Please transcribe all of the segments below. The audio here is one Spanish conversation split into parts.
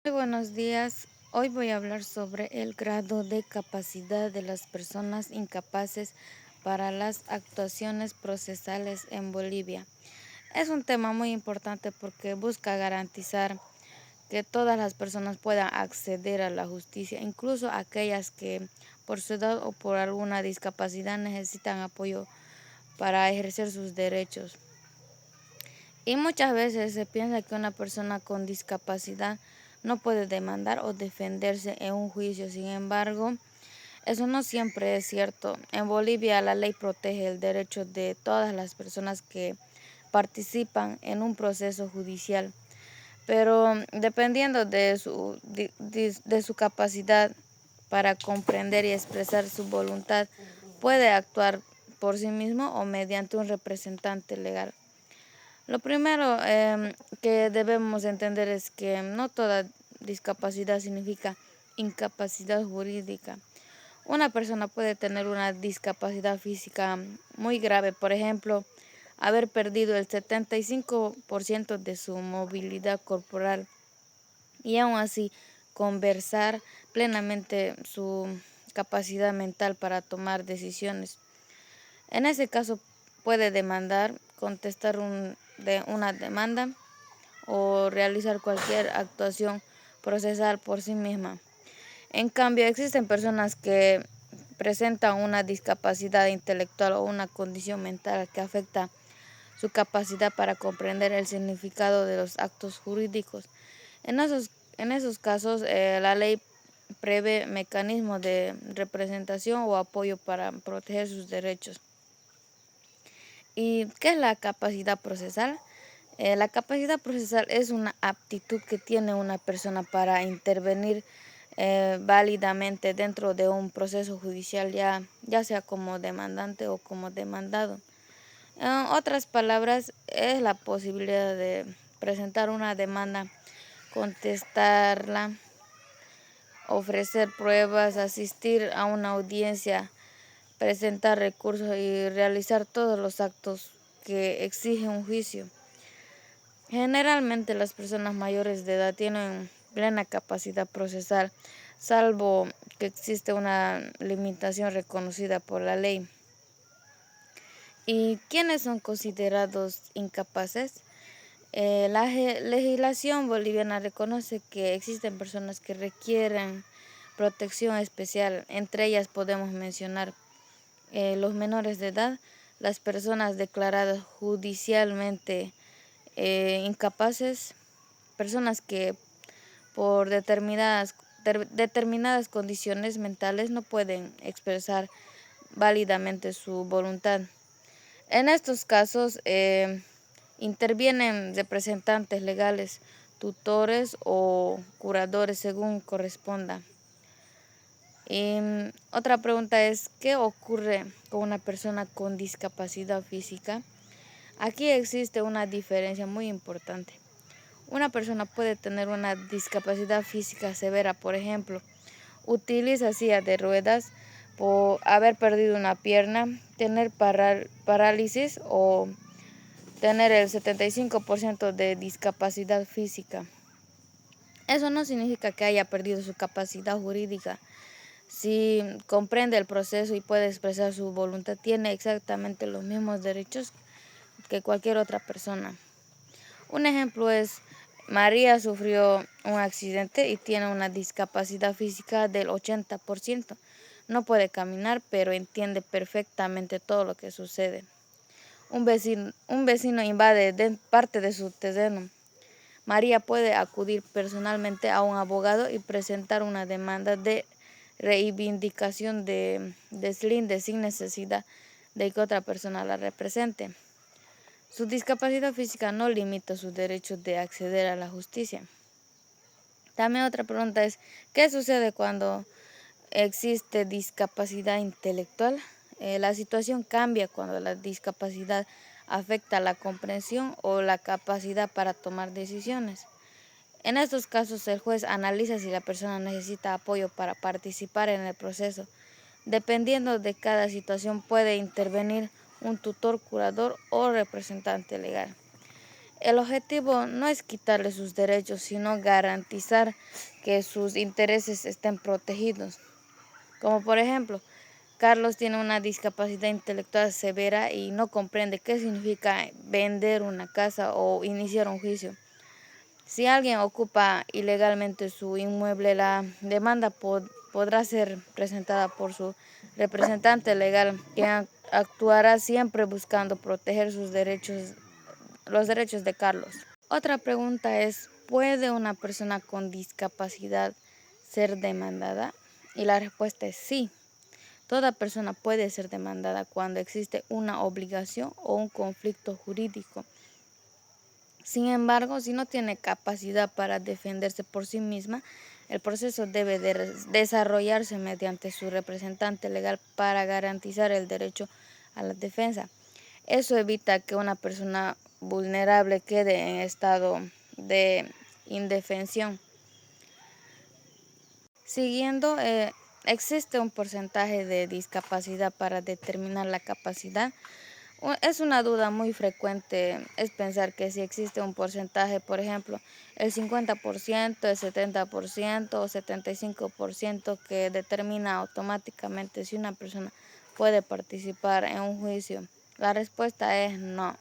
Muy buenos días. Hoy voy a hablar sobre el grado de capacidad de las personas incapaces para las actuaciones procesales en Bolivia. Es un tema muy importante porque busca garantizar que todas las personas puedan acceder a la justicia, incluso aquellas que por su edad o por alguna discapacidad necesitan apoyo para ejercer sus derechos. Y muchas veces se piensa que una persona con discapacidad no puede demandar o defenderse en un juicio. Sin embargo, eso no siempre es cierto. En Bolivia la ley protege el derecho de todas las personas que participan en un proceso judicial, pero dependiendo de su capacidad para comprender y expresar su voluntad, puede actuar por sí mismo o mediante un representante legal. Lo primero que debemos entender es que no toda discapacidad significa incapacidad jurídica. Una persona puede tener una discapacidad física muy grave, por ejemplo, haber perdido el 75% de su movilidad corporal y aún así conversar plenamente su capacidad mental para tomar decisiones. En ese caso puede demandar, una demanda o realizar cualquier actuación procesal por sí misma. En cambio, existen personas que presentan una discapacidad intelectual o una condición mental que afecta su capacidad para comprender el significado de los actos jurídicos. En esos, en esos casos, la ley prevé mecanismos de representación o apoyo para proteger sus derechos. ¿Y qué es la capacidad procesal? La capacidad procesal es una aptitud que tiene una persona para intervenir válidamente dentro de un proceso judicial, ya sea como demandante o como demandado. En otras palabras, es la posibilidad de presentar una demanda, contestarla, ofrecer pruebas, asistir a una audiencia, presentar recursos y realizar todos los actos que exige un juicio. Generalmente las personas mayores de edad tienen plena capacidad procesal, salvo que existe una limitación reconocida por la ley. ¿Y quiénes son considerados incapaces? La legislación boliviana reconoce que existen personas que requieren protección especial. Entre ellas podemos mencionar los menores de edad, las personas declaradas judicialmente incapaces, personas que por determinadas condiciones mentales no pueden expresar válidamente su voluntad. En estos casos intervienen representantes legales, tutores o curadores según corresponda. Y otra pregunta es, ¿qué ocurre con una persona con discapacidad física? Aquí existe una diferencia muy importante. Una persona puede tener una discapacidad física severa, por ejemplo, utiliza silla de ruedas por haber perdido una pierna, tener parálisis o tener el 75% de discapacidad física. Eso no significa que haya perdido su capacidad jurídica. Si comprende el proceso y puede expresar su voluntad, tiene exactamente los mismos derechos que cualquier otra persona. Un ejemplo es, María sufrió un accidente y tiene una discapacidad física del 80%. No puede caminar, pero entiende perfectamente todo lo que sucede. Un vecino invade parte de su terreno. María puede acudir personalmente a un abogado y presentar una demanda de reivindicación de deslinde sin necesidad de que otra persona la represente. Su discapacidad física no limita su derecho de acceder a la justicia. También otra pregunta es, ¿qué sucede cuando existe discapacidad intelectual? La situación cambia cuando la discapacidad afecta la comprensión o la capacidad para tomar decisiones. En estos casos, el juez analiza si la persona necesita apoyo para participar en el proceso. Dependiendo de cada situación, puede intervenir un tutor, curador o representante legal. El objetivo no es quitarle sus derechos, sino garantizar que sus intereses estén protegidos. Como por ejemplo, Carlos tiene una discapacidad intelectual severa y no comprende qué significa vender una casa o iniciar un juicio. Si alguien ocupa ilegalmente su inmueble, la demanda podrá ser presentada por su representante legal, quien actuará siempre buscando proteger sus derechos, los derechos de Carlos. Otra pregunta es, ¿puede una persona con discapacidad ser demandada? Y la respuesta es sí. Toda persona puede ser demandada cuando existe una obligación o un conflicto jurídico. Sin embargo, si no tiene capacidad para defenderse por sí misma, el proceso debe desarrollarse mediante su representante legal para garantizar el derecho a la defensa. Eso evita que una persona vulnerable quede en estado de indefensión. Siguiendo, existe un porcentaje de discapacidad para determinar la capacidad. Es una duda muy frecuente, es pensar que si existe un porcentaje, por ejemplo, el 50%, el 70% o 75% que determina automáticamente si una persona puede participar en un juicio. La respuesta es no.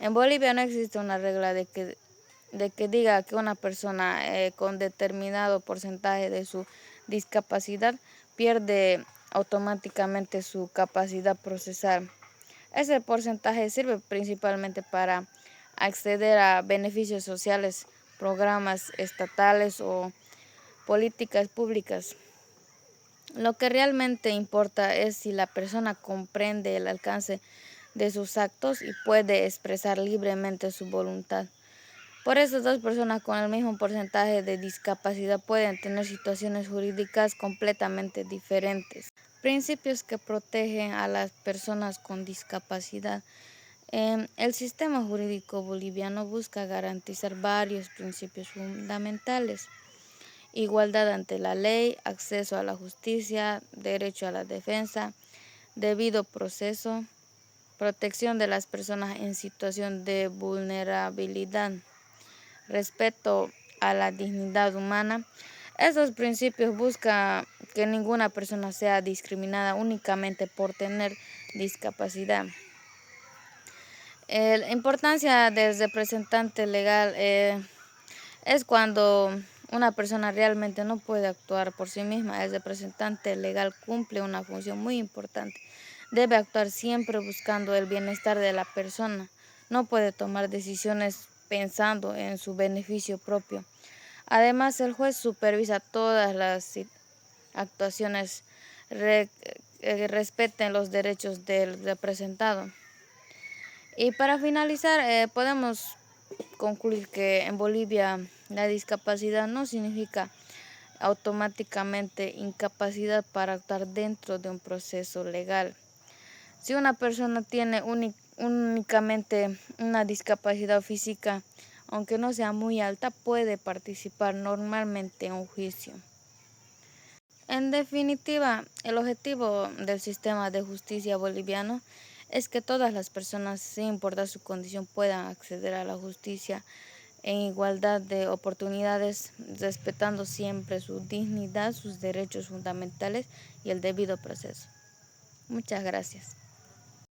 En Bolivia no existe una regla de que diga que una persona con determinado porcentaje de su discapacidad pierde automáticamente su capacidad procesal. Ese porcentaje sirve principalmente para acceder a beneficios sociales, programas estatales o políticas públicas. Lo que realmente importa es si la persona comprende el alcance de sus actos y puede expresar libremente su voluntad. Por eso, dos personas con el mismo porcentaje de discapacidad pueden tener situaciones jurídicas completamente diferentes. Principios que protegen a las personas con discapacidad. El sistema jurídico boliviano busca garantizar varios principios fundamentales: igualdad ante la ley, acceso a la justicia, derecho a la defensa, debido proceso, protección de las personas en situación de vulnerabilidad, respeto a la dignidad humana. Estos principios buscan que ninguna persona sea discriminada únicamente por tener discapacidad. La importancia del representante legal es cuando una persona realmente no puede actuar por sí misma. El representante legal cumple una función muy importante. Debe actuar siempre buscando el bienestar de la persona. No puede tomar decisiones pensando en su beneficio propio. Además, el juez supervisa todas las actuaciones, respeten los derechos del representado. Y para finalizar, podemos concluir que en Bolivia la discapacidad no significa automáticamente incapacidad para actuar dentro de un proceso legal. Si una persona tiene únicamente una discapacidad física, aunque no sea muy alta, puede participar normalmente en un juicio. En definitiva, el objetivo del sistema de justicia boliviano es que todas las personas, sin importar su condición, puedan acceder a la justicia en igualdad de oportunidades, respetando siempre su dignidad, sus derechos fundamentales y el debido proceso. Muchas gracias.